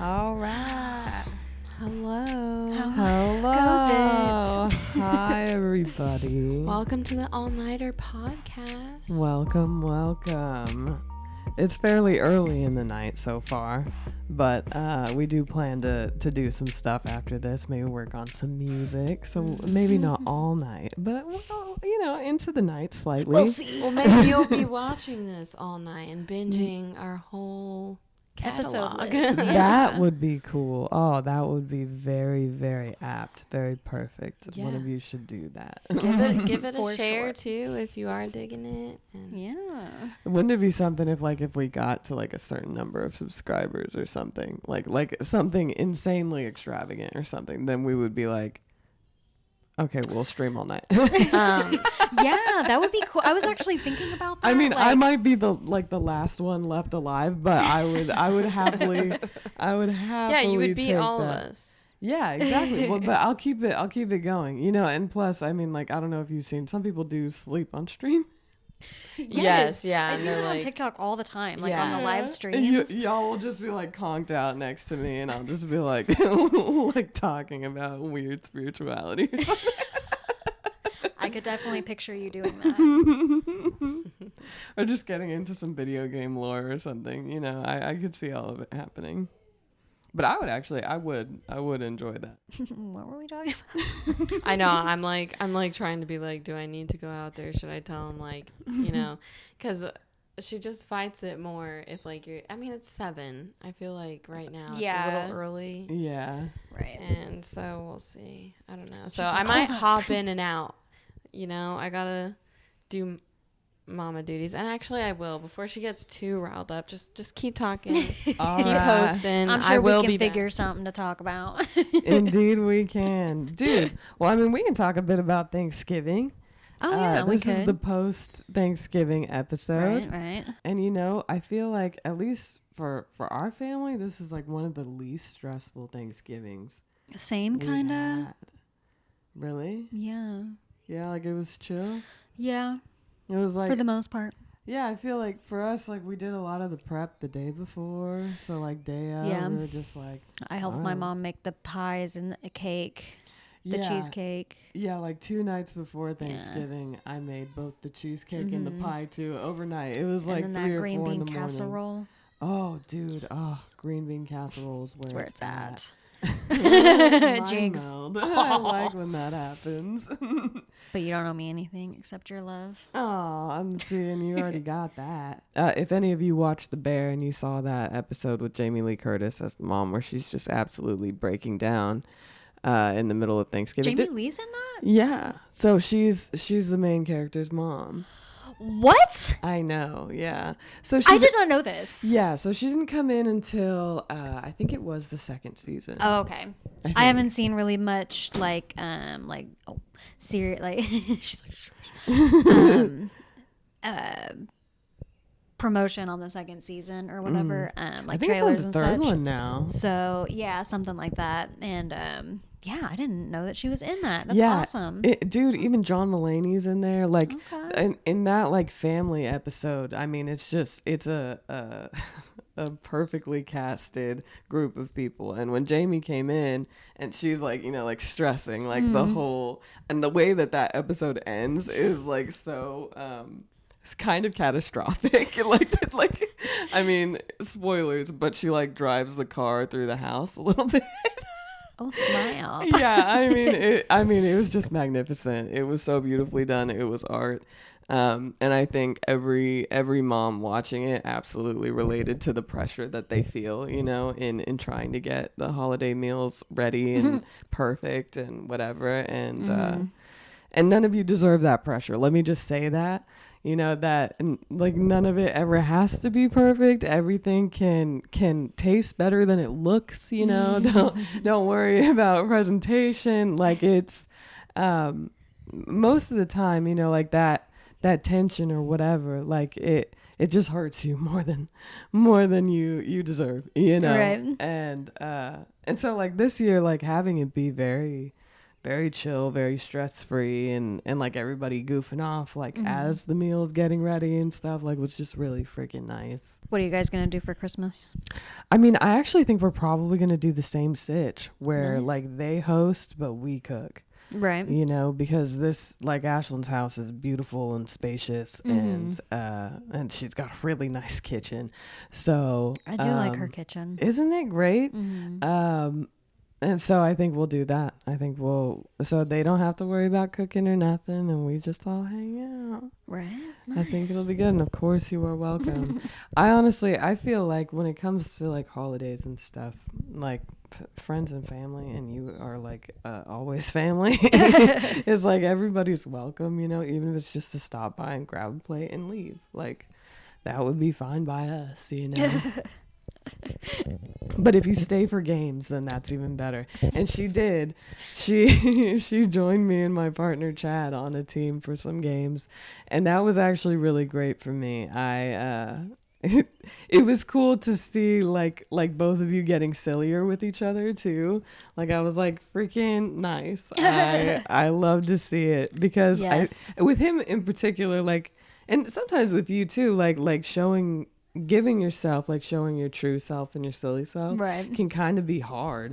All right. Hello. Hello. Goes it? Hi, everybody. Welcome to the All Nighter podcast. Welcome. It's fairly early in the night so far, but we do plan to do some stuff after this. Maybe work on some music. So maybe not all night, but well, into the night slightly. We'll see. Well, maybe you'll be watching this all night and binging our whole episode catalog. list. Yeah. That would be cool. Oh, that would be very, very apt. Very perfect. Yeah. One of you should do that. Give it a For share sure. too if you are digging it. And Yeah. Wouldn't it be something if we got to a certain number of subscribers or something, like something insanely extravagant or something, then we would be like, okay, we'll stream all night. Yeah, that would be cool. I was actually thinking about that. I mean, I might be the last one left alive, but I would happily yeah, you would be take all that. of us. Yeah, exactly. Well, but I'll keep it going, and plus, I mean, I don't know if you've seen, some people do sleep on stream. Yes, yeah. I and see they're that on like- TikTok all the time, on Yeah. the live streams. Y'all will just be conked out next to me, and I'll just be talking about weird spirituality or something. I could definitely picture you doing that. Or just getting into some video game lore or something. I could see all of it happening. But I would enjoy that. What were we talking about? I know. I'm trying to be do I need to go out there? Should I tell him because she just fights it more if you're. I mean, it's 7. I feel like right now it's a little early. Yeah. Right. And so we'll see. I don't know. So She's I like, might "Hold up." hop in and out. I gotta do mama duties, and actually I will before she gets too riled up. Just keep talking, All keep right. posting. I'm sure I will we be can figure back. something to talk about. Indeed we can. Dude, well, I mean, we can talk a bit about Thanksgiving. Oh, yeah, we This is could. the post-Thanksgiving episode. Right. And, I feel like, at least for our family, this is, one of the least stressful Thanksgivings Same we've kind of. had. Really? Yeah. Yeah, it was chill. Yeah. It was For the most part. yeah, I feel like for us, we did a lot of the prep the day before. So, day of, Yeah. we were just I helped my Oh. mom make the pies and the cake, the yeah. cheesecake. Yeah, 2 nights before Thanksgiving, I made both the cheesecake and the pie too overnight. It was And then 3 that or green 4 in bean the morning. casserole. Oh, dude. Oh, green bean casserole is That's where it's at. Mind Jinx. meld. I like when that happens. But you don't owe me anything except your love. Oh, I'm seeing you already got that. If any of you watched The Bear and you saw that episode with Jamie Lee Curtis as the mom where she's just absolutely breaking down in the middle of Thanksgiving. Jamie Lee's in that? Yeah. So she's the main character's mom. What? I know, yeah. So I did not know this. Yeah, so she didn't come in until I think it was the 2nd season. Oh, okay. think. I haven't seen really much serious she's like shush. Promotion on the 2nd season or whatever. I think trailers it's on and the 3rd such. one now. So yeah, something like that. And yeah, I didn't know that she was in that. That's Yeah, awesome. Dude, even John Mulaney's in there. Okay. In that family episode, I mean, it's a a perfectly casted group of people. And when Jamie came in and she's stressing the whole, and the way that episode ends is so it's kind of catastrophic. I mean, spoilers, but she drives the car through the house a little bit. Oh, snap. Yeah, I mean, it was just magnificent. It was so beautifully done. It was art. And I think every mom watching it absolutely related to the pressure that they feel, in trying to get the holiday meals ready and perfect and whatever. And none of you deserve that pressure. Let me just say that. That none of it ever has to be perfect. Everything can taste better than it looks, don't worry about presentation. It's most of the time, that tension or whatever, it just hurts you more than you deserve, Right. And so this year, having it be very very chill, very stress free, and like everybody goofing off like as the meal's getting ready and stuff, like was just really freaking nice. What are you guys gonna do for Christmas? I mean, I actually think we're probably gonna do the same sitch where Nice. like they host but we cook. Right. You know, because this, like, Ashlyn's house is beautiful and spacious, and she's got a really nice kitchen. So I do like her kitchen. isn't it great? Mm-hmm. And so I think we'll do that. I think so they don't have to worry about cooking or nothing, and we just all hang out. Right. I think it'll be good, and of course you are welcome. I feel like when it comes to like holidays and stuff, like friends and family, and you are like always family, it's like everybody's welcome, you know, even if it's just to stop by and grab a plate and leave. Like that would be fine by us, you know. But if you stay for games, then that's even better. And she did. She joined me and my partner Chad on a team for some games, and that was actually really great for me. It was cool to see like both of you getting sillier with each other too. Like I was like, freaking nice. I love to see it because Yes. with him in particular, like, and sometimes with you too, like giving yourself, like showing your true self and your silly self, Right. can kind of be hard.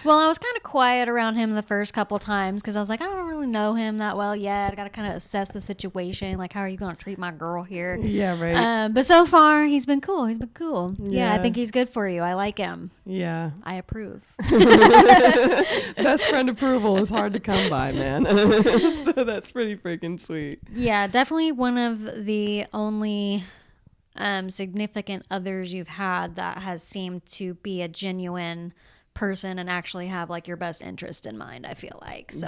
Well, I was kind of quiet around him the first couple times because I was like, I don't really know him that well yet. I got to kind of assess the situation. Like, how are you going to treat my girl here? Yeah, right. But so far, he's been cool. Yeah, I Yeah. think he's good for you. I like him. Yeah. I approve. Best friend approval is hard to come by, man. So that's pretty freaking sweet. Yeah, definitely one of the only significant others you've had that has seemed to be a genuine person and actually have like your best interest in mind, I feel like. So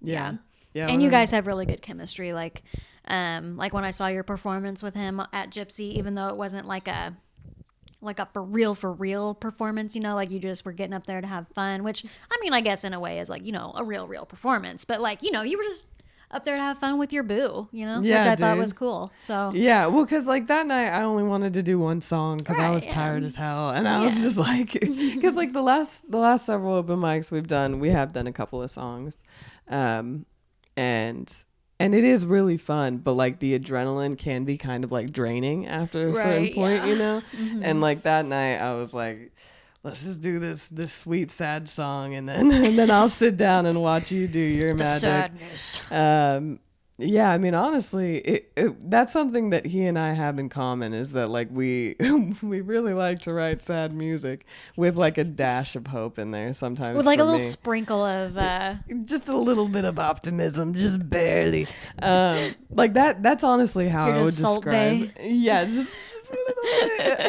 Yeah. And you guys have really good chemistry. Like when I saw your performance with him at Gypsy, even though it wasn't like a for real performance, you know, like you just were getting up there to have fun, which I mean, I guess in a way is like, you know, a real performance, but like, you know, you were just up there to have fun with your boo, you know, Yeah, which I thought dude. was cool. So Yeah, well, because like that night I only wanted to do one song because I was tired as hell, and I was just like, because like the last several open mics we have done a couple of songs, and it is really fun, but like the adrenaline can be kind of like draining after a certain point, you know, and like that night I was like, let's just do this sweet sad song, and then I'll sit down and watch you do your magic. sadness. Yeah, I mean, honestly, that's something that he and I have in common is that like we really like to write sad music with like a dash of hope in there sometimes. With like a for little me. sprinkle of Just a little bit of optimism, just barely. Like that's honestly how You're I would just Salt describe. Yeah, just a little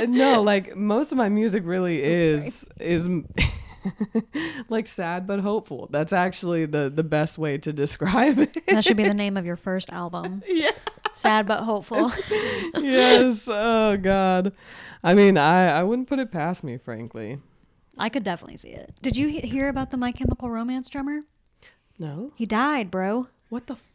bit. No, like most of my music really is like sad but hopeful. That's actually the best way to describe it. that should be the name of your first album. Yeah. Sad but hopeful. Yes. Oh God. I mean, I wouldn't put it past me, frankly. I could definitely see it. Did you hear about the My Chemical Romance drummer? No. He died, bro. What the fuck?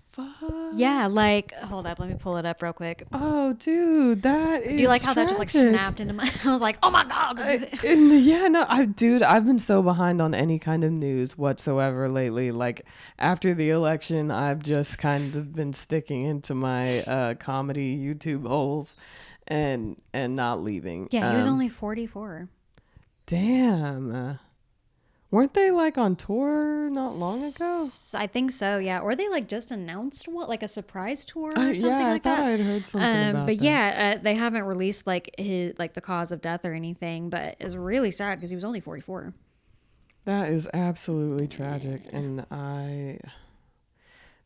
Yeah, like, hold up, let me pull it up real quick. Oh, dude, that is. Do you like how that just like tragic. snapped into my? I was like, oh my god. I've been so behind on any kind of news whatsoever lately. Like after the election, I've just kind of been sticking into my comedy YouTube holes and not leaving. Yeah, he was only 44. Damn. Weren't they like on tour not long ago? I think so, yeah. Or they like just announced what, like a surprise tour or something Yeah, like I thought that. I'd heard something about but that. yeah, they haven't released like his like the cause of death or anything. But it's really sad because he was only 44. That is absolutely tragic, and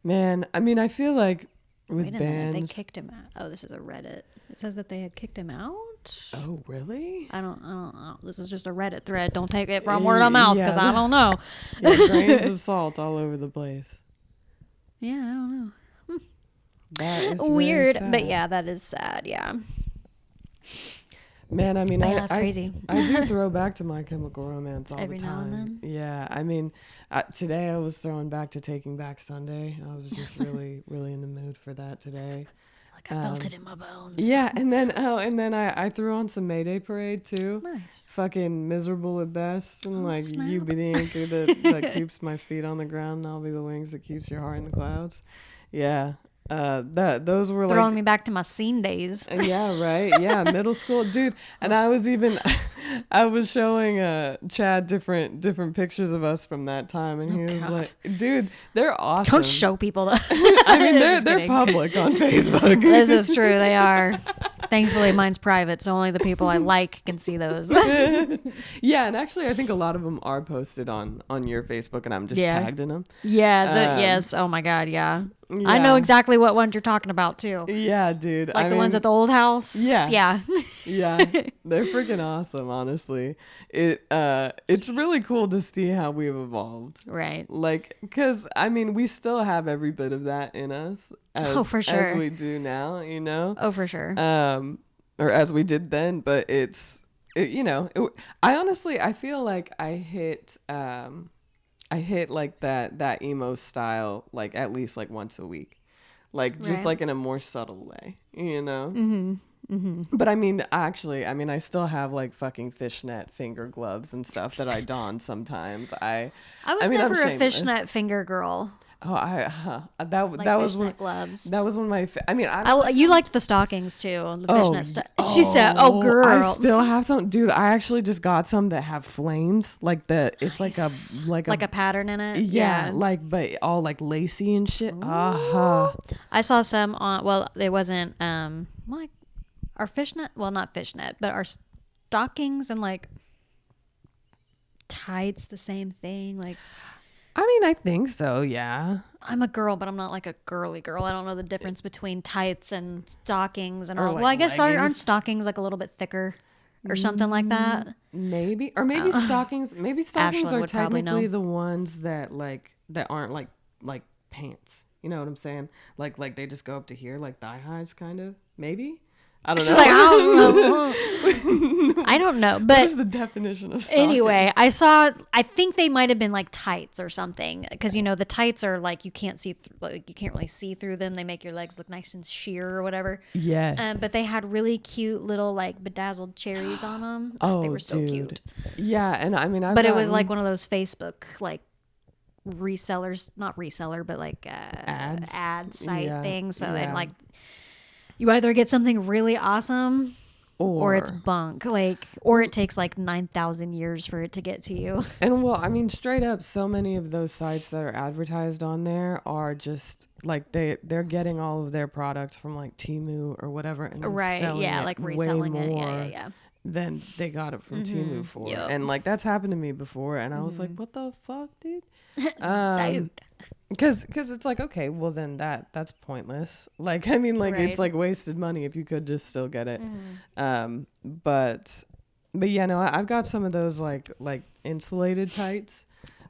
man, I mean, I feel like with Wait a bands. minute, they kicked him out. Oh, this is a Reddit. It says that they had kicked him out. Oh, really? I don't know. This is just a Reddit thread. Don't take it from word of mouth because Yeah. I don't know. Yeah, grains of salt all over the place. Yeah, I don't know. That is very Weird, sad. but yeah, that is sad. Yeah. Man, I mean, Yeah, that's crazy. I do throw back to My Chemical Romance all Every the now time. and then? Yeah, I mean, today I was throwing back to Taking Back Sunday. I was just really, really in the mood for that today. like I felt it in my bones. Yeah, and then I threw on some Mayday Parade too. Nice. Fucking miserable at best, and like snap. you be the anchor that keeps my feet on the ground, and I'll be the wings that keeps your heart in the clouds. Yeah, those were Throwing like me back to my scene days. yeah, right. Yeah, middle school, dude. And I was showing Chad different pictures of us from that time, and he was like, "Dude, they're awesome." Don't show people that. I mean, they're Just kidding. public on Facebook. This is true. They are. Thankfully, mine's private, so only the people I like can see those. Yeah, and actually, I think a lot of them are posted on your Facebook, and I'm just tagged in them. Yeah. Yes. Oh my God. Yeah. I know exactly what ones you're talking about too. Yeah, dude. Like the ones at the old house. Yeah. Yeah. Yeah, they're freaking awesome. Honestly, it's really cool to see how we've evolved. Right. Like, because I mean, we still have every bit of that in us. For sure. As we do now, you know. Oh, for sure. Or as we did then, but I feel like I hit like that emo style like at least like once a week, like just like in a more subtle way, you know. But I mean, actually, I still have like fucking fishnet finger gloves and stuff that I don sometimes. I was mean, never I'm a shameless. fishnet finger girl. Oh, Like that was fishnet one. gloves. That was one of my. I You liked the stockings too, the fishnet stuff. She said, "Oh, girl." I still have some, dude. I actually just got some that have flames, like it's Nice. like a pattern in it. yeah, like but all like lacy and shit. I saw some on. Well, it wasn't like our fishnet. Well, not fishnet, but our stockings and like tights. The same thing. Like, I mean, I think so. Yeah. I'm a girl, but I'm not like a girly girl. I don't know the difference between tights and stockings and Or all. like Well, I guess aren't leggings. stockings like a little bit thicker or something like that? Maybe stockings. Maybe stockings Ashlyn are would probably technically know. the ones that aren't like pants. You know what I'm saying? Like they just go up to here, like thigh highs, kind of. Maybe. I don't know. She's like, I don't know. I don't know. What But is the definition of stockings? anyway, I think they might have been like tights or something. Because, the tights are like, you can't see, you can't really see through them. They make your legs look nice and sheer or whatever. Yes. But they had really cute little like bedazzled cherries on them. Oh, they were so dude. cute. Yeah, and I mean, But it was like one of those Facebook like resellers, not reseller, but like ad site things. So yeah. and like you either get something really awesome or it's bunk, like, or it takes like 9,000 years for it to get to you. And well, I mean, straight up, so many of those sites that are advertised on there are just like they're getting all of their products from like Temu or whatever, and then Right? selling Yeah, it like way reselling it. more Yeah. than they got it from Temu for. Yep. And like that's happened to me before, and I was like, what the fuck, dude? Dude. Because it's like, okay, well then that's pointless. Like, I mean, like Right. it's like wasted money if you could just still get it. But yeah, no, I've got some of those like insulated tights,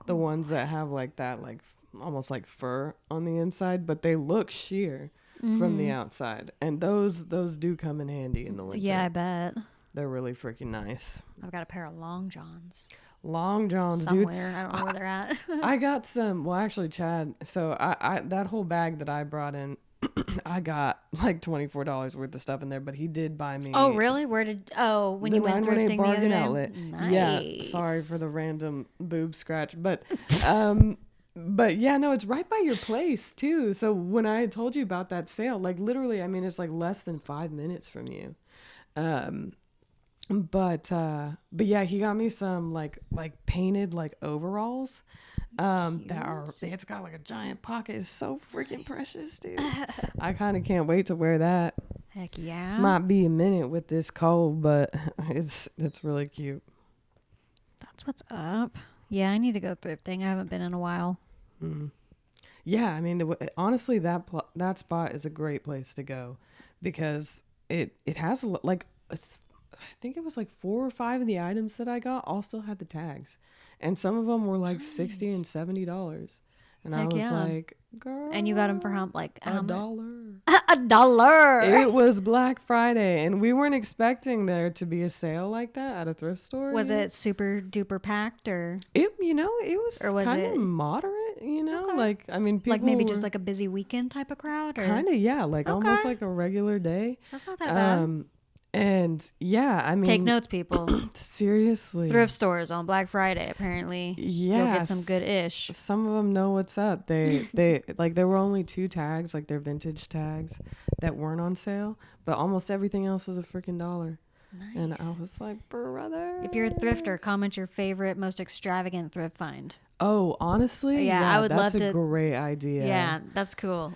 the ones that have like that like almost like fur on the inside, but they look sheer from the outside, and those do come in handy in the winter. Yeah, I bet. They're really freaking nice. I've got a pair of long johns Long johns, somewhere. dude. I don't know where they're at. I got some. Well, actually, Chad. So I that whole bag that I brought in, I got like $24 worth of stuff in there. But he did buy me. Oh, really? When you went 918 thrifting the other bargain day? outlet. Nice. Yeah. Sorry for the random boob scratch, but but yeah, no, it's right by your place too. So when I had told you about that sale, like literally, I mean, it's like less than 5 minutes from you. But yeah, he got me some like painted like overalls that are, it's got like a giant pocket. It's so freaking precious, dude. I kind of can't wait to wear that. Heck yeah. Might be a minute with this cold, but it's really cute. That's what's up. Yeah, I need to go thrifting. I haven't been in a while. Yeah, I mean, honestly, that spot is a great place to go because it has like I think it was like 4 or 5 of the items that I got all still had the tags, and some of them were like $60 and $70. And Heck I was yeah. like, girl. And you got them for how much? $1. $1. It was Black Friday, and we weren't expecting there to be a sale like that at a thrift store. Was it super duper packed or? It, it was, Or was kind it- of moderate, Okay. like, I mean, people Like maybe were just like a busy weekend type of crowd? Or? kind of, yeah, like almost Okay. like a regular day. That's not that bad. And yeah, I mean, Take notes, people. seriously. Thrift stores on Black Friday, apparently. You'll get some Yes. good ish. Some of them know what's up. They like, there were only 2 tags, like their vintage tags, that weren't on sale, but almost everything else was a freaking $1. Nice. And I was like, brother. If you're a thrifter, comment your favorite, most extravagant thrift find. Oh, honestly, Yeah, I would that's love a to- great idea. Yeah, that's cool.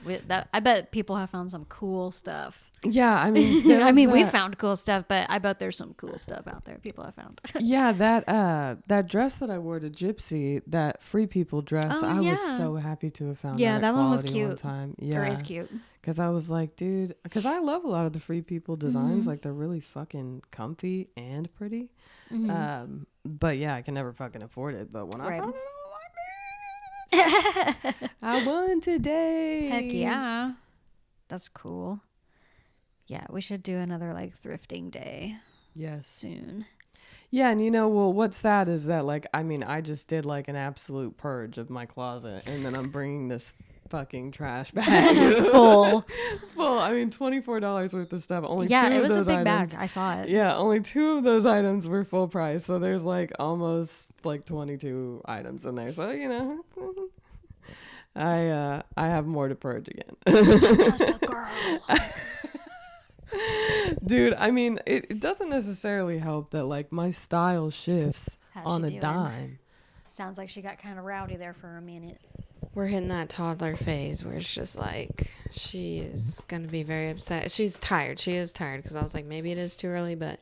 I bet people have found some cool stuff. Yeah, I mean, we found cool stuff, but I bet there's some cool stuff out there people have found. yeah, that dress that I wore to Gypsy, that Free People dress, Oh, I was yeah. so happy to have found Yeah, that. that one was Quality cute. time. Or Yeah, is cute. because I was like, dude, because I love a lot of the Free People designs. Mm-hmm. Like, they're really fucking comfy and pretty. Mm-hmm. But yeah, I can never fucking afford it. But when I Right. found it, I was like, I won today. Heck yeah. That's cool. Yeah, we should do another like thrifting day Yes. soon. Yeah, and well, what's sad is that, like, I mean, I just did like an absolute purge of my closet, and then I'm bringing this fucking trash bag Full. full. I mean, $24 worth of stuff. Only Yeah, two it of was a those big items. bag. I saw it. Yeah, only 2 of those items were full price, so there's like almost like 22 items in there. So I have more to purge again. Just a girl. Dude, I mean, it doesn't necessarily help that like my style shifts How's on she a doing? dime. Sounds like she got kind of rowdy there for a minute. We're hitting that toddler phase where it's just like she is going to be very upset. She's tired. She is tired because I was like, maybe it is too early, but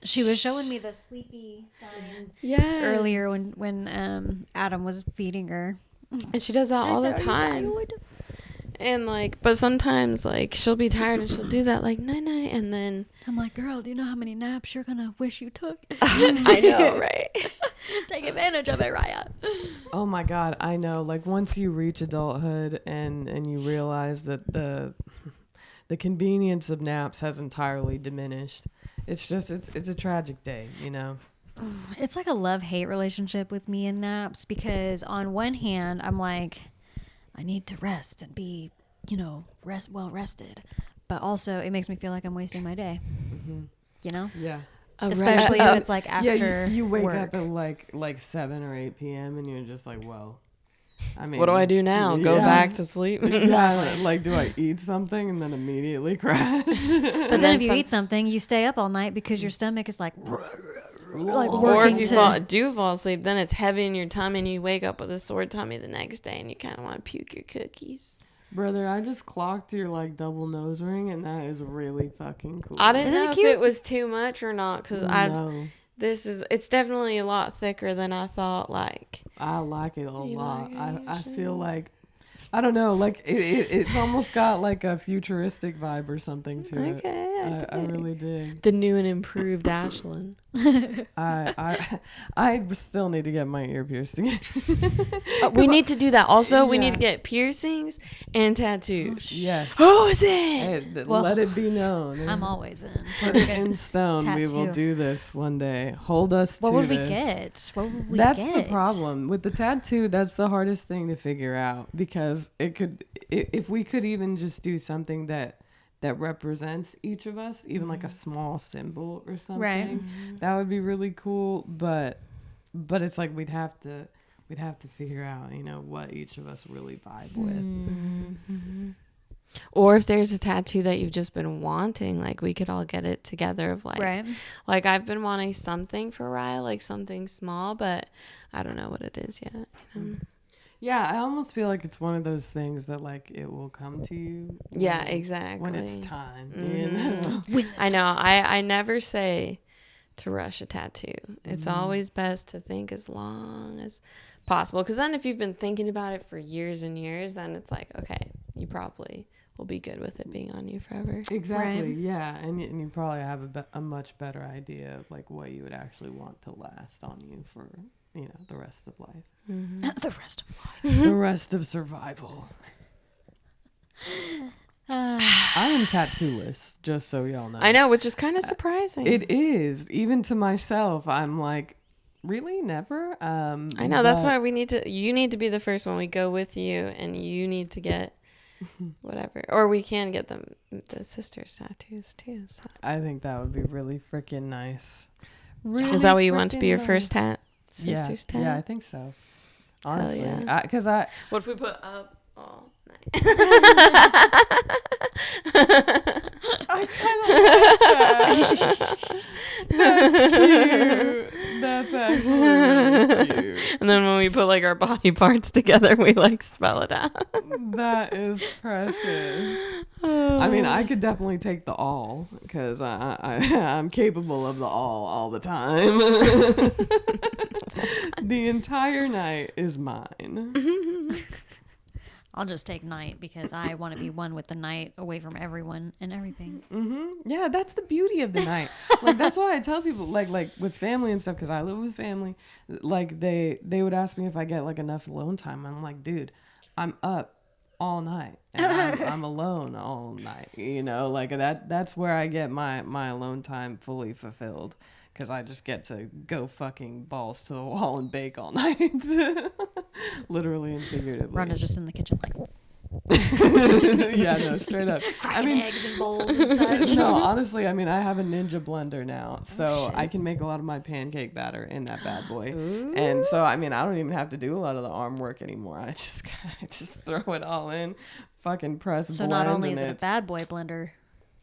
She was showing me the sleepy sign yeah, earlier when Adam was feeding her. and she does that all the time. And like, but sometimes like she'll be tired and she'll do that like night night, and then I'm like, girl, do you know how many naps you're gonna wish you took? I know, right? Take advantage of it, Raya. Oh my God, I know. Like once you reach adulthood and you realize that the convenience of naps has entirely diminished, it's a tragic day, It's like a love-hate relationship with me and naps because on one hand, I'm like, I need to rest and be, well rested. But also, it makes me feel like I'm wasting my day. Yeah. Especially if it's like after Yeah, you wake work. up at like 7 or 8 p.m. and you're just like, well, I mean, What do I do now? Go yeah. back to sleep? Yeah, like do I eat something and then immediately crash? But then if you eat something, you stay up all night because your stomach is like or working if you to... fall asleep, then it's heavy in your tummy and you wake up with a sore tummy the next day and you kind of want to puke your cookies. Brother, I just clocked your like double nose ring and that is really fucking cool. I didn't Isn't know it if cute? it was too much or not because No, it's definitely a lot thicker than I thought. Like, I like it a You lot. like it, I sure. feel like, I don't know, like it's almost got like a futuristic vibe or something to it. I really dig. the new and improved Ashlyn. I still need to get my ear pierced again. We need to do that. Also, we need Yeah. to get piercings and tattoos. Yes. Who is it? Hey, Well, let it be known. I'm always in. Put it in stone. We will Tattoo. do this one day. Hold us What to would we this. get? What would we That's get? the problem with the tattoo. That's the hardest thing to figure out because if we could even just do something that represents each of us, even like a small symbol or something, Right. that would be really cool. But it's like we'd have to figure out, what each of us really vibe with. Or if there's a tattoo that you've just been wanting, like we could all get it together of like, Right. like I've been wanting something for Rye, like something small, but I don't know what it is yet. Yeah, I almost feel like it's one of those things that like it will come to you. Yeah, exactly. When it's time. I know. I never say to rush a tattoo. It's always best to think as long as possible. Because then if you've been thinking about it for years and years, then it's like, okay, you probably will be good with it being on you forever. Exactly. Right. Yeah, and you probably have a much better idea of like what you would actually want to last on you for the rest of life. Mm-hmm. The rest of life. The rest of survival. I am tattooless, just so y'all know. I know, which is kind of surprising. It is. Even to myself, I'm like, really? Never? I know. That's why you need to be the first one. We go with you, and you need to get whatever. Or we can get the sisters' tattoos, too. So. I think that would be really freaking nice. Really is that what you want to be your nice. first tat? Sisters' tat? Yeah, I think so. Honestly. Yeah. Because What if we put up all night? I kind of like that. That's cute. That's actually really cute. And then when we put like our body parts together, we like spell it out. That is precious. I mean, I could definitely take the all because I'm capable of the all the time. The entire night is mine. I'll just take night because I want to be one with the night, away from everyone and everything. Mm-hmm. Yeah, that's the beauty of the night. Like that's why I tell people, like with family and stuff, because I live with family. Like they would ask me if I get like enough alone time. I'm like, dude, I'm up all night and I'm alone all night. Like that's where I get my alone time fully fulfilled. Because I just get to go fucking balls to the wall and bake all night. Literally and figuratively. Rhonda's just in the kitchen like... Yeah, no, straight up. cracking eggs and bowls and such. No, honestly, I mean, I have a ninja blender now. So I can make a lot of my pancake batter in that bad boy. Ooh. And so, I mean, I don't even have to do a lot of the arm work anymore. I just throw it all in, fucking press blend. So not only is it a bad boy blender...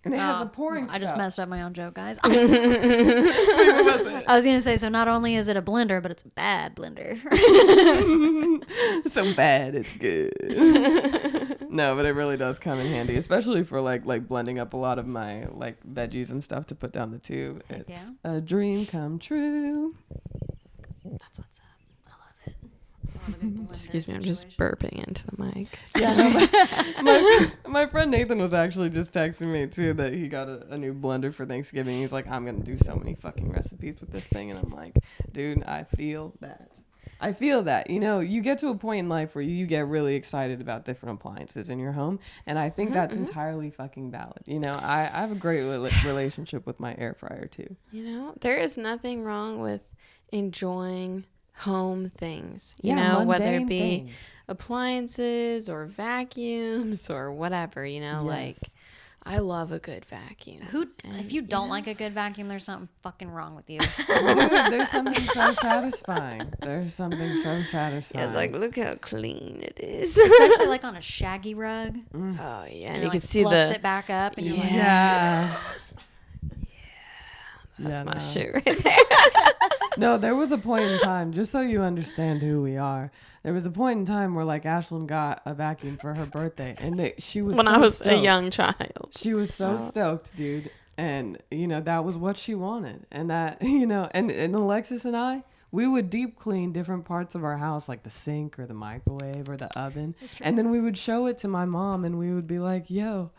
And it has a pouring I just stuff. messed up my own joke, guys. Wait, what was it? I was going to say, so not only is it a blender, but it's a bad blender. So bad it's good. No, but it really does come in handy, especially for like blending up a lot of my like veggies and stuff to put down the tube. Heck It's yeah. a dream come true. That's what's up. I love it. Excuse me, I'm just burping into the mic. Yeah, no, my friend Nathan was actually just texting me too that he got a new blender for Thanksgiving. He's like, I'm gonna do so many fucking recipes with this thing, and I'm like, dude, I feel that. You get to a point in life where you get really excited about different appliances in your home, and I think that's entirely fucking valid. I have a great relationship with my air fryer too. There is nothing wrong with enjoying home things, Yeah, whether it mundane be things. appliances or vacuums or whatever, like I love a good vacuum. If you don't like a good vacuum, there's something fucking wrong with you. Dude, there's something so satisfying. It's like, look how clean it is. Especially like on a shaggy rug. Oh yeah, and you like can see fluffs the it back up, and you're like, Yeah. that's Yeah, my no. shit right there. No, there was a point in time, just so you understand who we are, there was a point in time where like Ashlyn got a vacuum for her birthday, and she was when so I was stoked. a young child. She was so stoked, dude. And, that was what she wanted. And that, and Alexis and I, we would deep clean different parts of our house, like the sink or the microwave or the oven. And then we would show it to my mom and we would be like, yo,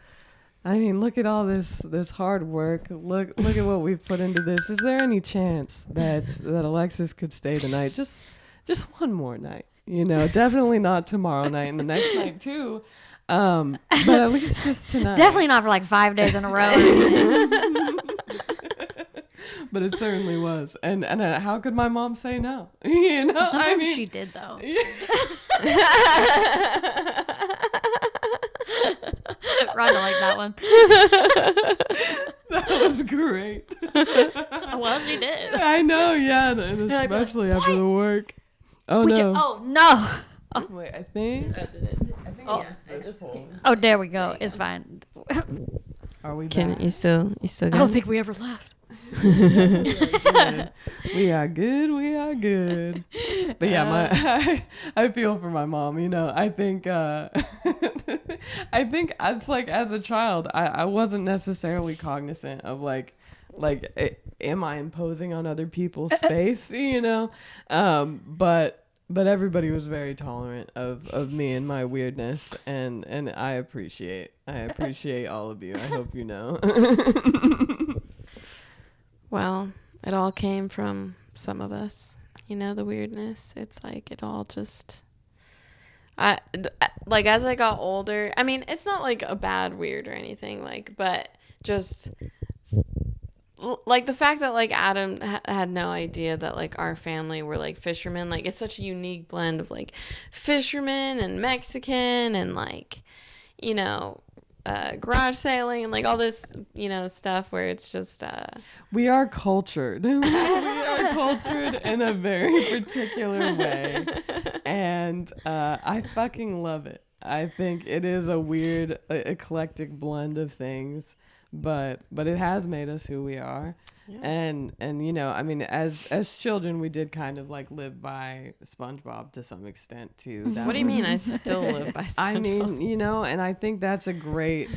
I mean, look at all this hard work. Look at what we've put into this. Is there any chance that Alexis could stay the night? Just one more night. Definitely not tomorrow night and the next night too. But at least just tonight. definitely not for like 5 days in a row. But it certainly was. And how could my mom say no? Sometimes she did though. Rhonda liked that one. That was great. Well, she did. I know, yeah, and especially after the work. Oh no. Oh no. Wait, I think this whole. Oh, there we go. It's fine. Are we Can back? you still I good? don't think we ever left. We are good. But yeah, I feel for my mom. I think it's like as a child, I wasn't necessarily cognizant of like am I imposing on other people's space? But but everybody was very tolerant of me and my weirdness, and I appreciate all of you. I hope you know. Well, it all came from some of us. You know, the weirdness. It's like it all just. Like as I got older, I mean, it's not like a bad weird or anything, like, but just like the fact that like Adam had no idea that like our family were like fishermen. Like it's such a unique blend of like fishermen and Mexican and like, you know, garage sailing and like all this, you know, stuff where it's just we are cultured. We are cultured in a very particular way, and I fucking love it. I think it is a weird eclectic blend of things, but it has made us who we are. Yeah. And you know, I mean, as children, we did kind of like live by SpongeBob to some extent too. What do you mean? I still live by SpongeBob. I mean, you know, and I think that's a great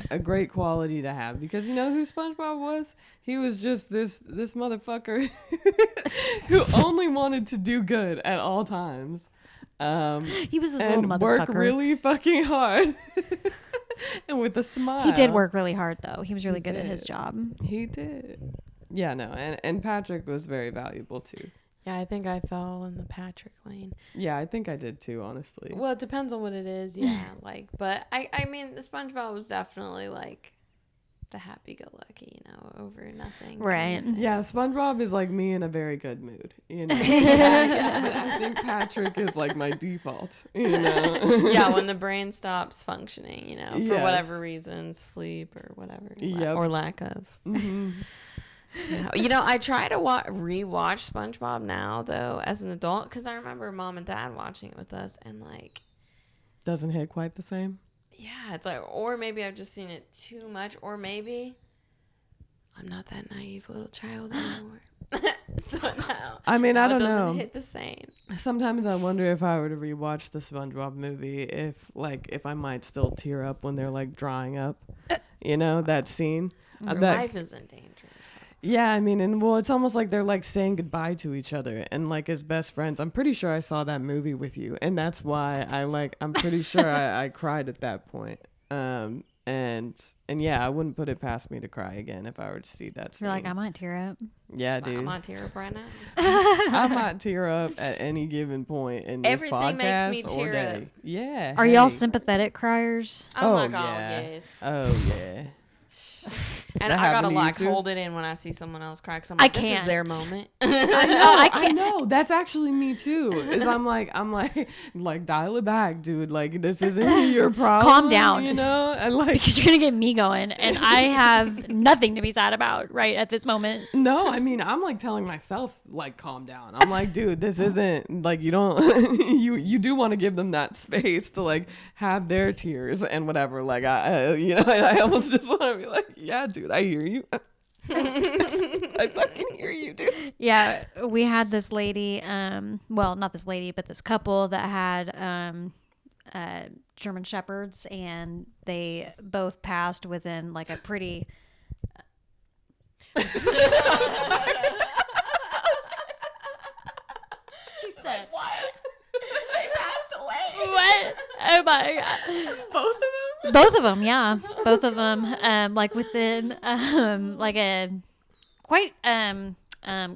quality to have, because you know who SpongeBob was? He was just this motherfucker who only wanted to do good at all times. He was this and little motherfucker. Work really fucking hard. And with a smile. He did work really hard though. He was really good at his job. He did. Yeah, no, and Patrick was very valuable too. Yeah, I think I fell in the Patrick lane. Yeah, I think I did too, honestly. Well, it depends on what it is, yeah. Like, but I mean, SpongeBob was definitely like the happy-go-lucky, you know, over nothing. Right. Yeah, SpongeBob is like me in a very good mood, you know. Yeah. I think Patrick is like my default, you know. Yeah, when the brain stops functioning, you know, for whatever reason, sleep or whatever, or lack of. Mm-hmm. Yeah. You know, I try to rewatch SpongeBob now, though, as an adult, because I remember Mom and Dad watching it with us, and like, doesn't hit quite the same. Yeah, it's like, or maybe I've just seen it too much, or maybe I'm not that naive little child anymore. So now, I mean, I don't know. It doesn't hit the same. Sometimes I wonder if I were to rewatch the SpongeBob movie, if I might still tear up when they're like drying up, you know, that scene. Your life is in danger. So. Yeah, I mean, and well, it's almost like they're like saying goodbye to each other and like as best friends. I'm pretty sure I saw that movie with you, and that's why I'm pretty sure I cried at that point. And yeah, I wouldn't put it past me to cry again if I were to see that scene. You're like, I might tear up. Yeah, dude. I might tear up right now. I might tear up at any given point in this Everything podcast makes me or tear day. up. Yeah. Are y'all sympathetic criers? Oh my God, yes. Oh yeah. And that I gotta like hold it in when I see someone else cry, because I'm like, this is their moment. I know. That's actually me too. Is I'm like dial it back, dude. Like, this isn't your problem. Calm down, you know, and like, because you're gonna get me going, and I have nothing to be sad about right at this moment. No, I mean, I'm like telling myself like, calm down. I'm like, dude, this isn't like, you don't you do want to give them that space to like have their tears and whatever. Like, I almost just want to be like, yeah, dude, I hear you. I fucking hear you, dude. Yeah, we had this lady, well, not this lady, but this couple that had German Shepherds, and they both passed within like a pretty... She said, what? They passed away? What? Oh my God. Both of them? Both of them, yeah. Both of them, like within like a quite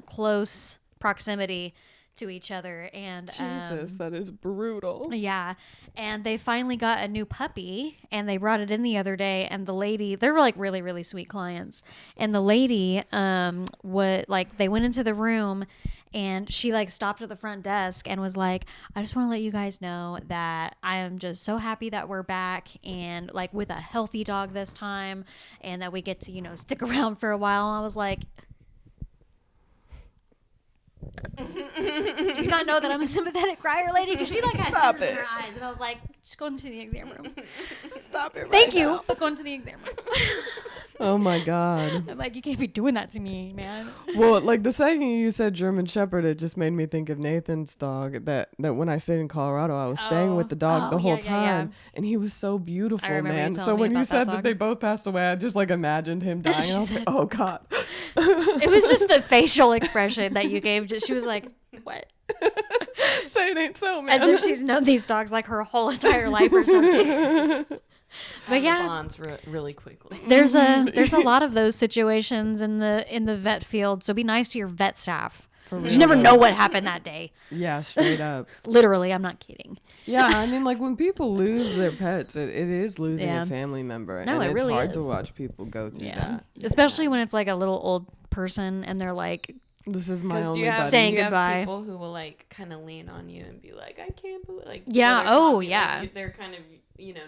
close proximity to each other. And Jesus, that is brutal. Yeah. And they finally got a new puppy, and they brought it in the other day, and the lady, they were like really, really sweet clients. And the lady they went into the room, and she like stopped at the front desk and was like, I just want to let you guys know that I am just so happy that we're back, and like with a healthy dog this time, and that we get to, you know, stick around for a while. And I was like, do you not know that I'm a sympathetic crier, lady? Because she like had tears in her eyes, and I was like, just go into the exam room. Stop it. Thank you, but go into the exam room. Oh my God. I'm like, you can't be doing that to me, man. Well, like the second you said German Shepherd, it just made me think of Nathan's dog. That when I stayed in Colorado, I was staying with the dog the whole time, and he was so beautiful, man. So when you said that they both passed away, I just like imagined him dying. And I was like, oh God. It was just the facial expression that you gave. She was like, what? Say it ain't so, man. As if she's known these dogs like her whole entire life or something. But yeah, bonds really quickly. there's a lot of those situations in the vet field. So be nice to your vet staff. You never know what happened that day. Yeah, straight up. Literally, I'm not kidding. Yeah, I mean, like when people lose their pets, it is losing Yeah. a family member. No, and it it's really hard is. to watch people go through that. Especially when it's like a little old person and they're like, This is my Do only you have, buddy. Saying do you goodbye. have people who will like kind of lean on you and be like, I can't believe, like, Yeah, while they're oh, talking, yeah. like, they're kind of,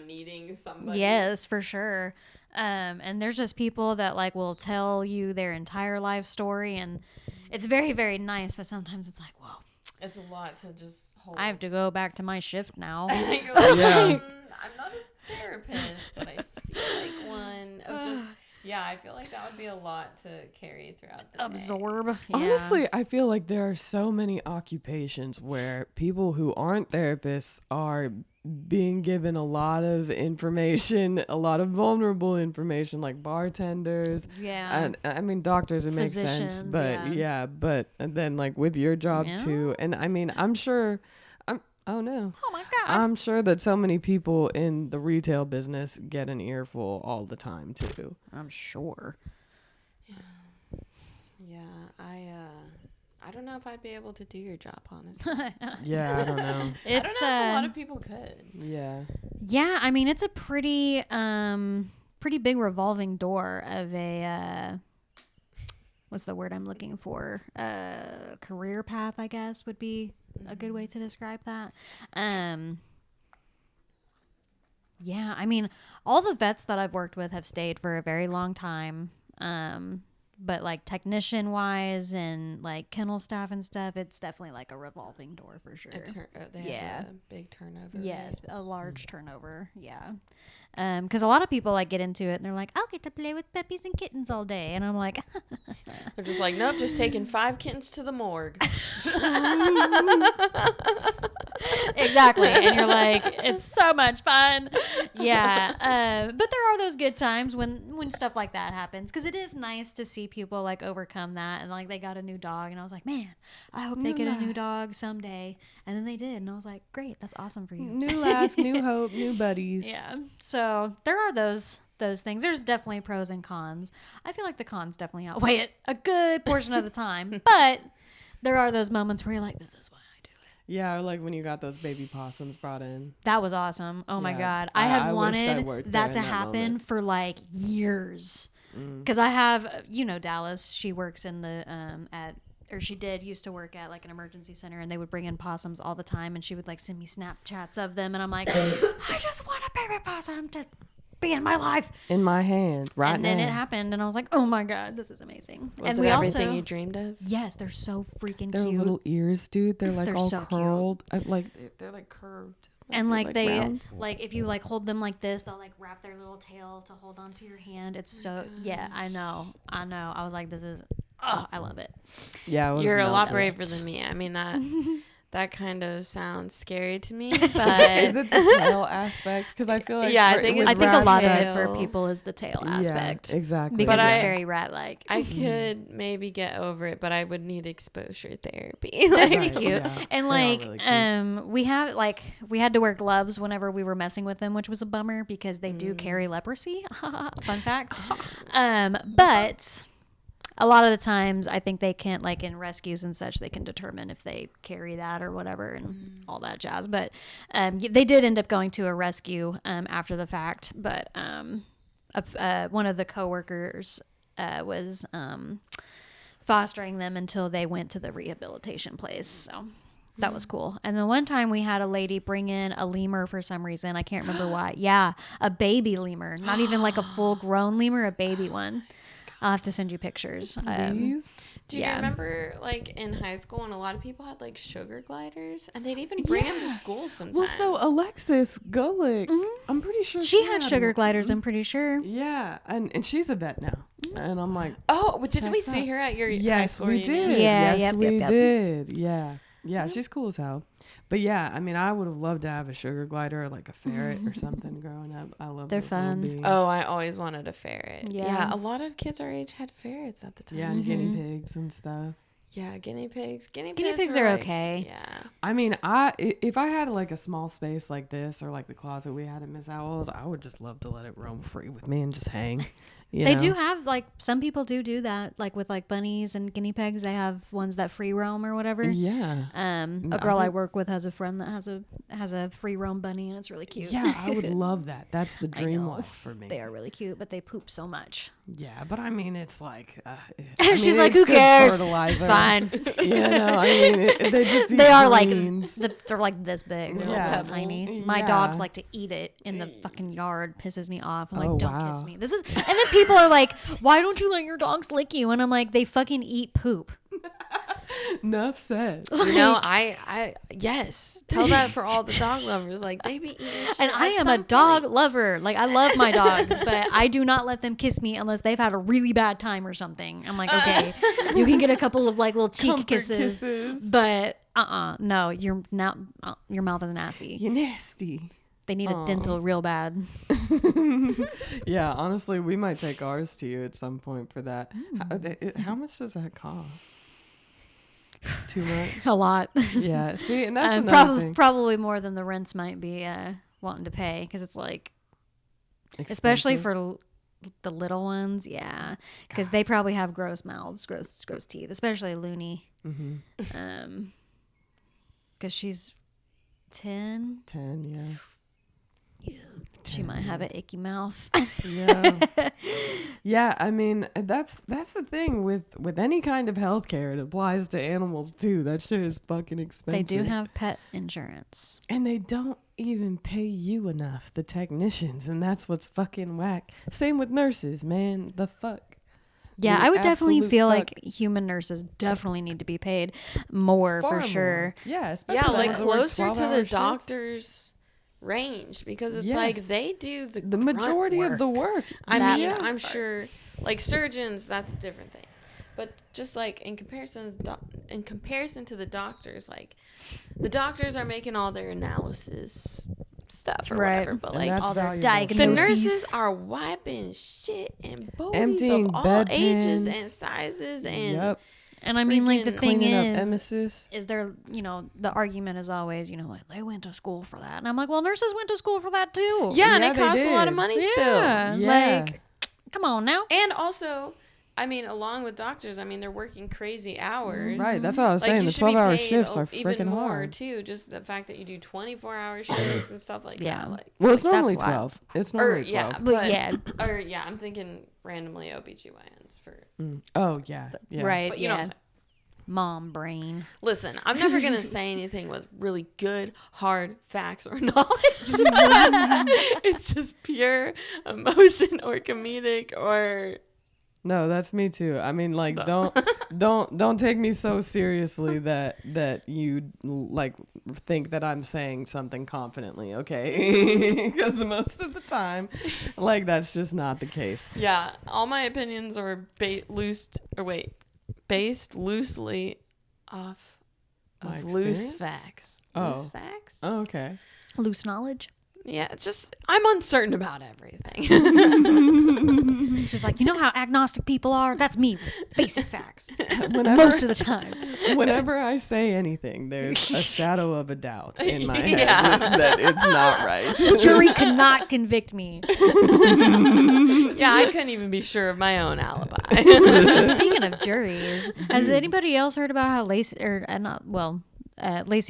needing somebody. yes, for sure. And there's just people that like will tell you their entire life story, and it's very, very nice. But sometimes it's like, whoa, It's a lot to just hold. I have to go back to my shift now. You're like, Yeah. I'm not a therapist, but I feel like one of just, I feel like that would be a lot to carry throughout the day. Absorb. Yeah. Honestly, I feel like there are so many occupations where people who aren't therapists are being given a lot of information, a lot of vulnerable information, like bartenders. Yeah. And I mean, doctors, it makes sense. Physicians, But yeah. but and then like with your job Yeah. too. And I mean, oh no. Oh my God. I'm sure that so many people in the retail business get an earful all the time too. I'm sure. Yeah, I don't know if I'd be able to do your job, honestly. Yeah, I don't know. I don't know if a lot of people could. Yeah. Yeah, I mean it's a pretty big revolving door of a what's the word I'm looking for? Career path, I guess, would be a good way to describe that. Yeah, I mean all the vets that I've worked with have stayed for a very long time. But like technician wise and like kennel staff and stuff, it's definitely like a revolving door for sure. They have a big turnover. Yes, a large turnover. Yeah. Because a lot of people like get into it and they're like, I'll get to play with puppies and kittens all day. And I'm like, They're just like, nope, just taking 5 kittens to the morgue. exactly. And you're like, it's so much fun. Yeah. But there are those good times when stuff like that happens. Because it is nice to see people like overcome that. And like they got a new dog. And I was like, man, I hope they get a new dog someday. And then they did. And I was like, great. That's awesome for you. New laugh, new hope, new buddies. Yeah. So there are those things. There's definitely pros and cons. I feel like the cons definitely outweigh it a good portion of the time. But there are those moments where you're like, this is why I do it. Yeah, or like when you got those baby possums brought in. That was awesome. Oh my Yeah. God. I I had wished I wanted worked that there to in that happen moment. for like years. Because I have, Dallas, she works in the, she used to work at like an emergency center, and they would bring in possums all the time, and she would like send me Snapchats of them, and I'm like, I just want a baby possum to be in my life. In my hand, right And now. then it happened, and I was like, oh my God, this is amazing. Was and it we everything also, you dreamed of? yes, they're so freaking Their cute. little ears, dude. They're like They're all so cute. curled. They're like curved. And They're, like they, round. like if you like hold them like this, they'll like wrap their little tail to hold onto your hand. It's so, yeah, I know. I was like, I love it. Yeah, I would've You're a lot melted. braver than me. I mean, that kind of sounds scary to me, but Is it the tail aspect? Because I feel like Yeah, I for- think with it's I think a lot of it tail. for people is the tail Yeah, aspect. exactly. Because But it's I- very rat-like. I could maybe get over it, but I would need exposure therapy. They're Like, pretty Right, cute. yeah. And They are like, really cute. we had to wear gloves whenever we were messing with them, which was a bummer because they do carry leprosy. Fun fact. But a lot of the times I think they can't, like in rescues and such, they can determine if they carry that or whatever and all that jazz. But they did end up going to a rescue after the fact. But one of the coworkers was fostering them until they went to the rehabilitation place. So that was cool. And then one time we had a lady bring in a lemur for some reason. I can't remember why. Yeah, a baby lemur. Not even like a full-grown lemur, a baby one. I'll have to send you pictures. Please? Do you Yeah. remember, like, in high school when a lot of people had, like, sugar gliders? And they'd even bring them to school sometimes. Well, so Alexis Gulick, I'm pretty sure She had sugar one. gliders, I'm pretty sure. Yeah, and she's a vet now. And I'm like, Oh, did we Check see that. her at your high yes, school we reunion? did. Yeah, yes, yep, we yep. did. Yeah. Yeah, she's cool as hell. But yeah, I mean, I would have loved to have a sugar glider or like a ferret or something growing up. I love They're those little fun. beings. Oh, I always wanted a ferret. Yeah. Yeah, a lot of kids our age had ferrets at the time. Yeah, and guinea pigs and stuff. Yeah, guinea pigs. Guinea pigs are okay. Yeah. I mean, if I had like a small space like this or like the closet we had at Miss Owl's, I would just love to let it roam free with me and just hang. They do have, like, some people do that, like with like bunnies and guinea pigs. They have ones that free roam or whatever. Yeah. A girl I work with has a friend that has a free roam bunny, and it's really cute. Yeah, I would love that. That's the dream life for me. They are really cute, but they poop so much. Yeah, but I mean, it's like she's like, who cares? It's fine. Yeah, no, I mean, they just eat they are greens. like they're like this big. They're like tiny. My dogs like to eat it in the fucking yard. Pisses me off. I'm like, don't kiss me. And then people are like, why don't you let your dogs lick you? And I'm like, they fucking eat poop. Enough said. I yes. Tell that for all the dog lovers. Like, they be eating shit. And I am a dog lover. Like, I love my dogs, but I do not let them kiss me unless they've had a really bad time or something. I'm like, okay, you can get a couple of like little cheek kisses, but no, your mouth is nasty. You're nasty. They need a dental real bad. Yeah, honestly, we might take ours to you at some point for that. How much does that cost? Too much? A lot. Yeah, see, and that's another thing. Probably more than the rents might be wanting to pay, because it's like, Expensive. Especially for the little ones, yeah, because they probably have gross mouths, gross teeth, especially Looney. Mm-hmm. Because she's 10. 10, yeah. Yeah, she might have an icky mouth. Yeah. Yeah, I mean, that's the thing with any kind of healthcare. It applies to animals too. That shit is fucking expensive. They do have pet insurance. And they don't even pay you enough, the technicians, and that's what's fucking whack. Same with nurses, man. The fuck. Yeah, The I would definitely absolute feel fuck. like human nurses definitely need to be paid more Far for sure. more. Yeah, especially Yeah, like ones that work closer to 12-hour the shifts. doctor's range, because it's like Yes. they do The majority of the work. I That mean, part. I'm sure, like surgeons, that's a different thing. But just like in comparison to the doctors, like the doctors are making all their analysis stuff or Right. whatever, but And like that's all their valuable. the diagnoses. nurses are wiping shit and bodies Emptying of all bed ages pans. and sizes and Yep. And I mean, like, the freaking thing Cleaning up is emesis. there, the argument is always, like, they went to school for that. And I'm like, well, nurses went to school for that too. yeah, and Yeah, it they costs a lot of did. money still. Yeah. Yeah. Like, come on now. And also, I mean, along with doctors, I mean, they're working crazy hours. Right, that's what I was Like, saying. you The should be 12-hour paid shifts are even freaking more hard. too. Just the fact that you do 24-hour shifts and stuff like Yeah. that. Like, Well, it's That's normally why. 12. It's or normally 12. yeah, But yeah. or yeah, I'm thinking randomly OBGYNs for. Oh, yeah. Yeah. Right. But you know what yeah. I'm saying. Mom brain. Listen, I'm never gonna say anything with really good hard facts or knowledge. It's just pure emotion or comedic or. No, that's me too. I mean, like, don't take me so seriously that you like think that I'm saying something confidently, okay? Because most of the time, like, that's just not the case. Yeah, all my opinions are based loosely off My of loose experience? facts. Oh. Loose facts? Oh, okay. Loose knowledge. Yeah, it's just I'm uncertain about everything. She's like, you know how agnostic people are? That's me. Basic facts. Whenever, Most of the time. whenever I say anything, there's a shadow of a doubt in my head Yeah. that it's not right. The jury could not convict me. Yeah, I couldn't even be sure of my own alibi. Speaking of juries, has anybody else heard about how Lacey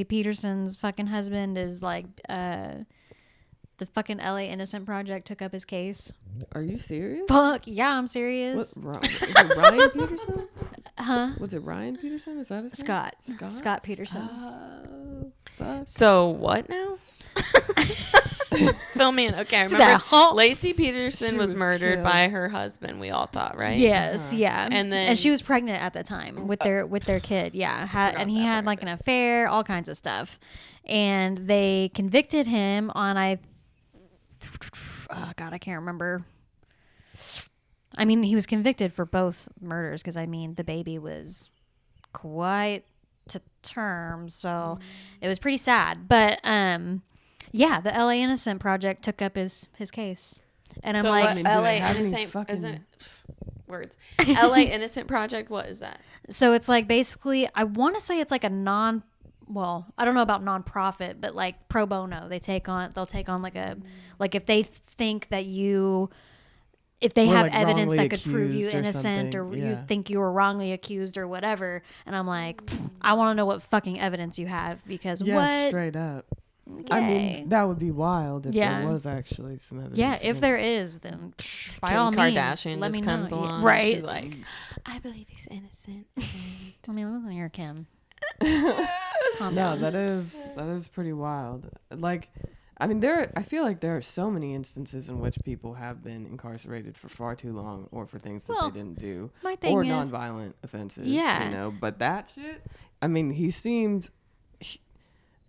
Peterson's fucking husband is like the fucking LA Innocent Project took up his case? Are you serious? Fuck yeah, I'm serious. Is it Ryan Peterson? Huh? Was it Ryan Peterson? Is that his name? Scott Peterson. Oh, fuck. So what now? Fill me in. Okay, I remember Lacey Peterson She was was murdered killed. by her husband. We all thought, right? Yes, yeah, And she was pregnant at the time with their kid. Yeah, and he that had part like of an affair, all kinds of stuff, and they convicted him on God, I can't remember. I mean, he was convicted for both murders because I mean the baby was quite to term, so it was pretty sad. But yeah, the LA Innocent Project took up his case, and I'm So like, what, mean, do they LA have any Innocent fucking- isn't. words. LA Innocent Project. What is that? So it's like basically, I want to say it's like a well, I don't know about nonprofit, but like pro bono. They'll take on like like if they think that if they have like evidence that wrongly could prove you accused or innocent, or something, you yeah. think you were wrongly accused or whatever. And I'm like, I want to know what fucking evidence you have, because what? Straight up. Okay. I mean, that would be wild if Yeah. there was actually some evidence. Yeah, if there is, then by Kim all Kardashian means, let just me comes know. along. Right. She's like, I believe he's innocent. I mean, listen here, Kim. Calm No, down. that is pretty wild. Like, I mean, I feel like there are so many instances in which people have been incarcerated for far too long, or for things that Well, they didn't do, my thing or is, nonviolent offenses. Yeah. You know, but that shit. I mean, he seemed.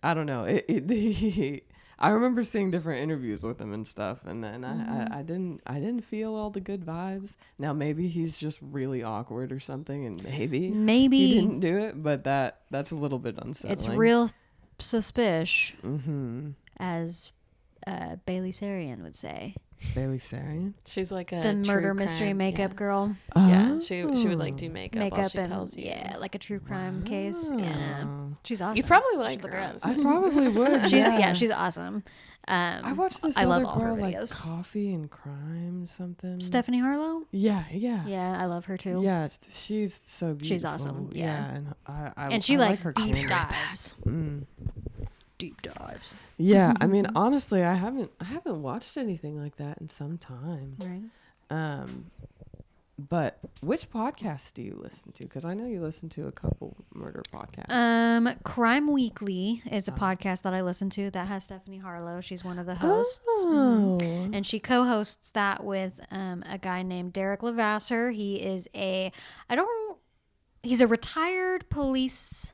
I don't know. I remember seeing different interviews with him and stuff, and then I didn't feel all the good vibes. Now maybe he's just really awkward or something, and maybe he didn't do it, but that's a little bit unsettling. it's real suspicious, Mm-hmm. as Bailey Sarian would say. Bailey Sarian, She's like a The murder true mystery crime, makeup girl. Yeah, she would like do makeup while she And tells you. like a true crime case. Yeah, she's awesome. You probably like Should look her. her up. I probably would. She's awesome. I watched this I other love all her girl, like videos. Coffee and Crime something. Stephanie Harlow. Yeah. Yeah, I love her too. Yeah, she's so beautiful. She's awesome, yeah. and I And she I like her deep candor. dives. Mm. Deep dives. Yeah, I mean, honestly, I haven't watched anything like that in some time. Right. But which podcasts do you listen to? Because I know you listen to a couple murder podcasts. Crime Weekly is a podcast that I listen to that has Stephanie Harlow. She's one of the hosts. Oh. And she co-hosts that with a guy named Derek Levasseur. He's a retired police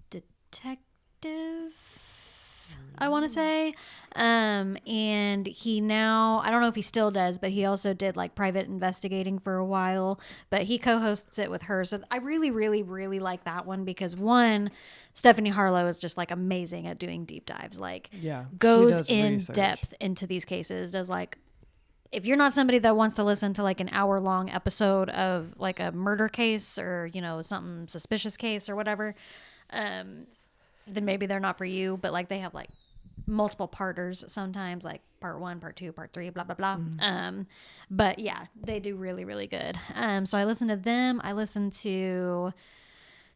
detective, I want to say. And he now, I don't know if he still does, but he also did like private investigating for a while, but he co-hosts it with her. So I really, really, really like that one because one, Stephanie Harlow is just like amazing at doing deep dives, like goes in depth into these cases, does like, if you're not somebody that wants to listen to like an hour-long episode of like a murder case or, you know, something suspicious case or whatever, then maybe they're not for you. But like they have like multiple parters sometimes, like part 1, part 2, part 3, blah, blah, blah. But yeah, they do really, really good. So I listen to them. I listen to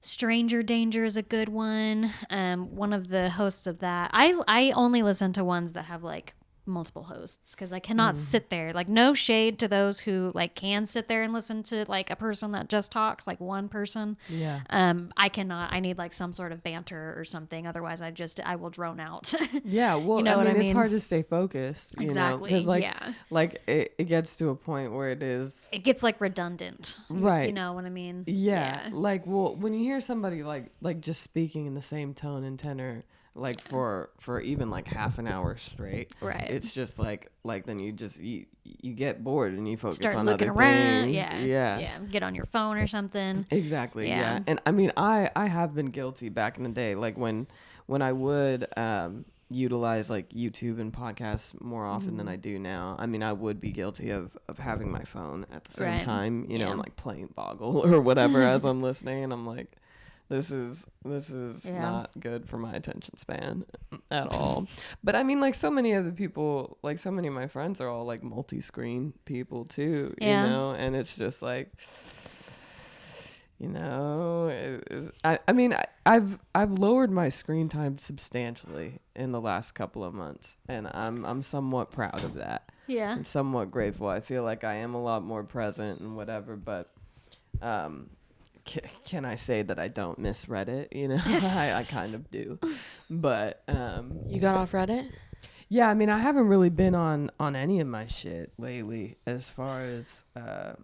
Stranger Danger is a good one. One of the hosts of that, I only listen to ones that have like multiple hosts because I cannot sit there, like no shade to those who like can sit there and listen to like a person that just talks, like one person. I cannot. I need like some sort of banter or something, otherwise I will drone out. Well, you know I mean, it's hard to stay focused, exactly, because like it gets to a point where it gets like redundant, right? You know what I mean? Like, well, when you hear somebody like just speaking in the same tone and tenor like for even like half an hour straight, right, it's just like then you get bored and you focus start on looking other around things. Yeah, get on your phone or something. Exactly. Yeah. And I mean, I have been guilty back in the day, like when I would utilize like YouTube and podcasts more often than I do now. I mean, I would be guilty of having my phone at the same time, you know, and like playing Boggle or whatever as I'm listening, and I'm like, this is not good for my attention span at all. But I mean, like so many of the people, like so many of my friends are all like multi-screen people too, you know, and it's just like, you know, I mean, I've lowered my screen time substantially in the last couple of months, and I'm somewhat proud of that. Yeah. And somewhat grateful. I feel like I am a lot more present and whatever, but can I say that I don't miss Reddit? You know, I kind of do. But you got off Reddit? Yeah, I mean, I haven't really been on any of my shit lately, as far as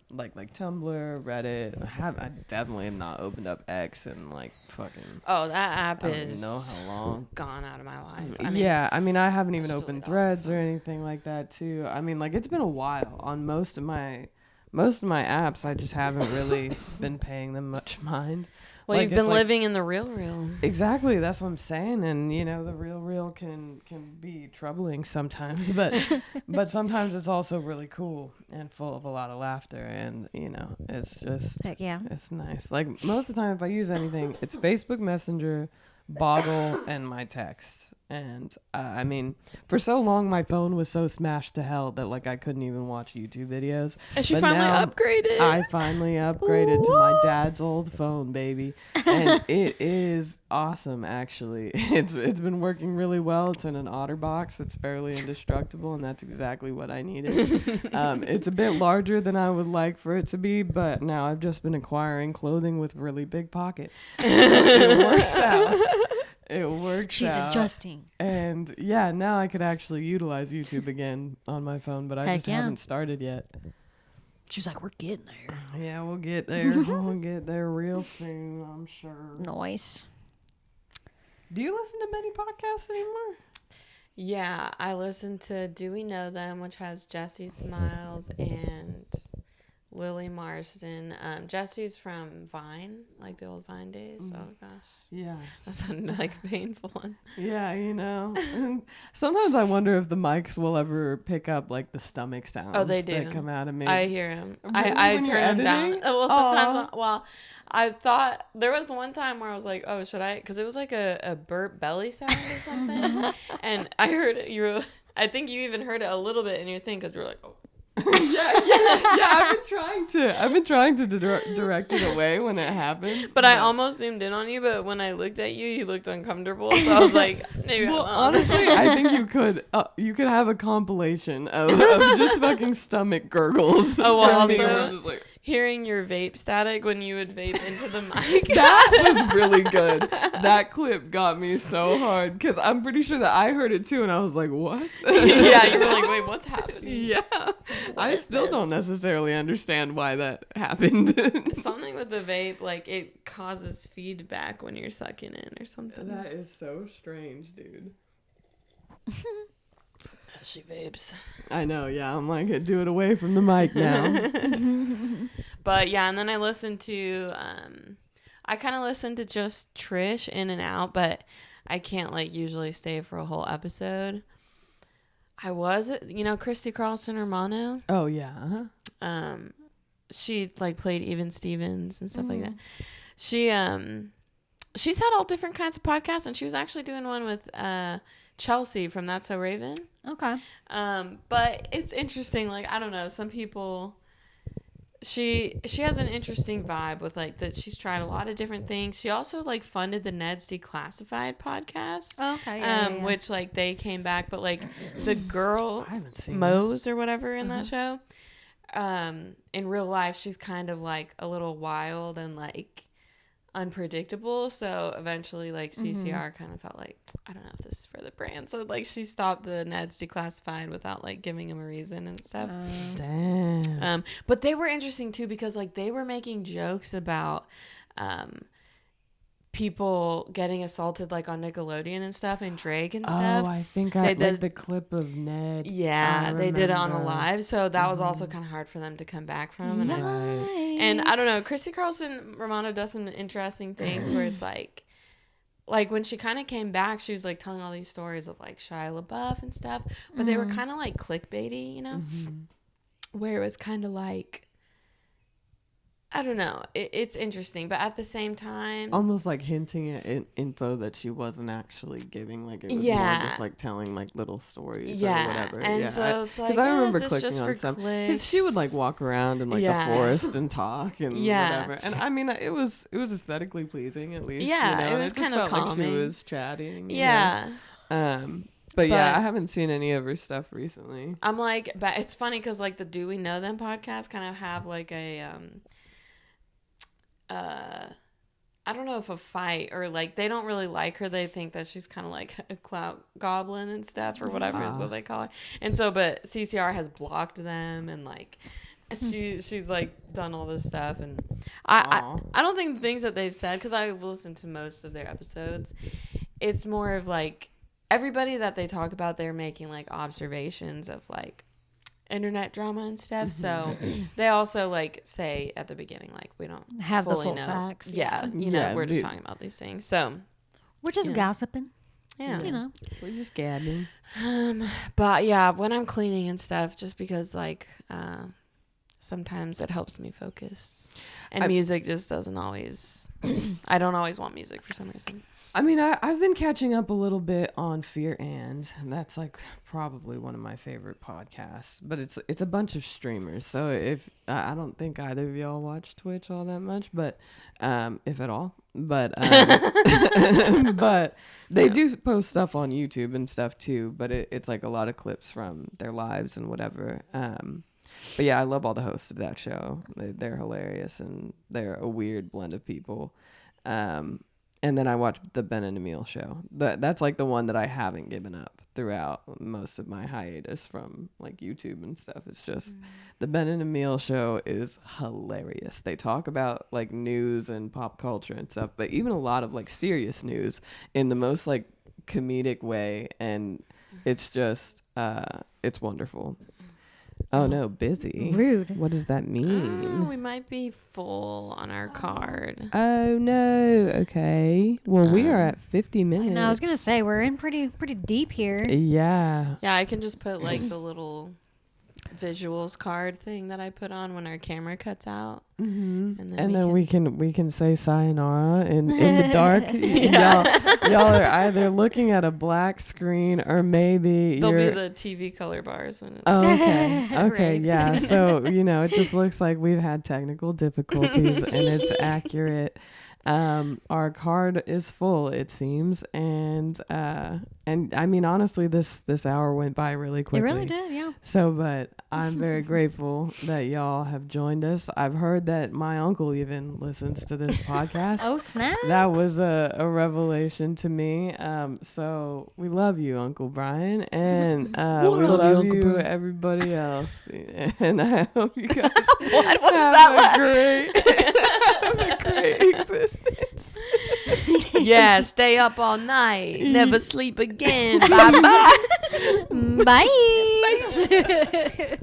like Tumblr, Reddit. I definitely have not opened up X and like fucking. Oh, that app is know how long gone out of my life. I mean, I haven't even opened Threads or anything like that too. I mean, like it's been a while on most of my apps. I just haven't really been paying them much mind. Well, like, you've been living in the real. Exactly, that's what I'm saying. And the real can be troubling sometimes, but sometimes it's also really cool and full of a lot of laughter. And it's just Heck yeah. it's nice. Like most of the time, if I use anything, it's Facebook Messenger, Boggle, and my text. And I mean, for so long, my phone was so smashed to hell that like I couldn't even watch YouTube videos. And she But finally now upgraded. I finally upgraded to my dad's old phone, baby, and it is awesome. Actually, it's been working really well. It's in an OtterBox. It's fairly indestructible, and that's exactly what I needed. It's a bit larger than I would like for it to be, but now I've just been acquiring clothing with really big pockets. So it works out. It works She's out. adjusting. And yeah, now I could actually utilize YouTube again on my phone, but I just haven't started yet. She's like, we're getting there. Yeah, we'll get there. We'll get there real soon, I'm sure. Nice. Do you listen to many podcasts anymore? Yeah, I listen to Do We Know Them, which has Jesse Smiles and Lily Marston. Jesse's from Vine, like the old Vine days. Oh gosh. Yeah. That's a like painful one. Yeah, And sometimes I wonder if the mics will ever pick up like the stomach sounds. Oh, they do. That come out of me. I hear them. Really? I When you're turn them down. editing? Well, sometimes. I thought there was one time where I was like, "Oh, should I?" Because it was like a burp belly sound or something, and I heard it. I think you even heard it a little bit in your thing because you were like, "Oh." yeah. I've been trying to direct it away when it happens. But I almost zoomed in on you. But when I looked at you, you looked uncomfortable. So I was like, maybe. Well, I won't. honestly, I think you could have a compilation of just fucking stomach gurgles. Oh, well, from me, where also- I'm just like, Hearing your vape static when you would vape into the mic. that was really good. That clip got me so hard because I'm pretty sure that I heard it too, and I was like, "What?" Yeah, you were like, "Wait, what's happening?" Yeah, I still don't necessarily understand why that happened. Something with the vape, like it causes feedback when you're sucking in or something. That is so strange, dude. She vapes. I know, yeah. I'm like, do it away from the mic now. But yeah, and then I listened to, I kind of listened to just Trish in and out, but I can't like usually stay for a whole episode. I was, Christy Carlson Romano. Oh yeah. Uh-huh. She like played Even Stevens and stuff like that. She's had all different kinds of podcasts, and she was actually doing one with Chelsea from That's So Raven. Okay. But it's interesting. Like, I don't know. Some people, she has an interesting vibe with like that. She's tried a lot of different things. She also like funded the Ned's Declassified podcast. Oh, okay. Yeah, Which like they came back, but like the girl I haven't seen Mose or whatever in that show. In real life, she's kind of like a little wild and like unpredictable, so eventually like CCR kind of felt like, I don't know if this is for the brand, so like she stopped the Ned's Declassified without like giving him a reason and stuff. Damn. But they were interesting too because like they were making jokes about people getting assaulted like on Nickelodeon and stuff, and Drake and stuff. Oh, I think I did the clip of Ned. Yeah, they did it on a remember. live, so that was also kind of hard for them to come back from. And I don't know, Christy Carlson Romano does some interesting things where it's like when she kind of came back, she was like telling all these stories of like Shia LaBeouf and stuff, but they were kind of like clickbaity, where it was kind of like, I don't know, it's interesting, but at the same time, Almost like hinting at info that she wasn't actually giving, like it was more just like telling like little stories or whatever. And so it's like, because I remember is this clicking just on for some, clicks? because she would like walk around in like the forest and talk and whatever. And I mean, it was aesthetically pleasing at least. Yeah, it was just kind of felt calming. like she was chatting. Yeah. But yeah, I haven't seen any of her stuff recently. I'm like, but it's funny because like the Do We Know Them podcast kind of have like a I don't know if a fight or like they don't really like her. They think that she's kind of like a clout goblin and stuff or whatever is what they call her. And so, but CCR has blocked them and like she's like done all this stuff. And I don't think the things that they've said, because I've listened to most of their episodes, it's more of like everybody that they talk about, they're making like observations of like, internet drama and stuff. So they also like say at the beginning, like, we don't have the fully full know. facts. Yeah, you know, we're just talking about these things. So, which is gossiping. Yeah, you know, we're just gabbing. But yeah, when I'm cleaning and stuff, just because like sometimes it helps me focus, and music just doesn't always. I don't always want music for some reason. I mean, I've been catching up a little bit on Fear and that's like probably one of my favorite podcasts, but it's a bunch of streamers. So if I don't think either of y'all watch Twitch all that much, but if at all, but but they do post stuff on YouTube and stuff too. But it's like a lot of clips from their lives and whatever. But yeah, I love all the hosts of that show. They're hilarious and they're a weird blend of people. And then I watched the Ben and Emil show. That's like the one that I haven't given up throughout most of my hiatus from like YouTube and stuff. It's just the Ben and Emil show is hilarious. They talk about like news and pop culture and stuff, but even a lot of like serious news in the most like comedic way. And it's just, it's wonderful. Oh no, busy. Rude. What does that mean? We might be full on our card. Oh no. Okay. Well, we are at 50 minutes. No, I was gonna say we're in pretty deep here. Yeah. Yeah, I can just put like the little visuals card thing that I put on when our camera cuts out, and then we can say sayonara in the dark. Y'all are either looking at a black screen or maybe there'll be the TV color bars when okay Right. Yeah, so it just looks like we've had technical difficulties and it's accurate. Our card is full, it seems, and I mean honestly this hour went by really quickly. It really did, yeah. So, but I'm very grateful that y'all have joined us. I've heard that my uncle even listens to this podcast. Oh snap! That was a revelation to me. So we love you, Uncle Brian, and we love you, everybody else. And I hope you guys have a great existence. Yeah, stay up all night, never sleep again. Bye bye. Bye.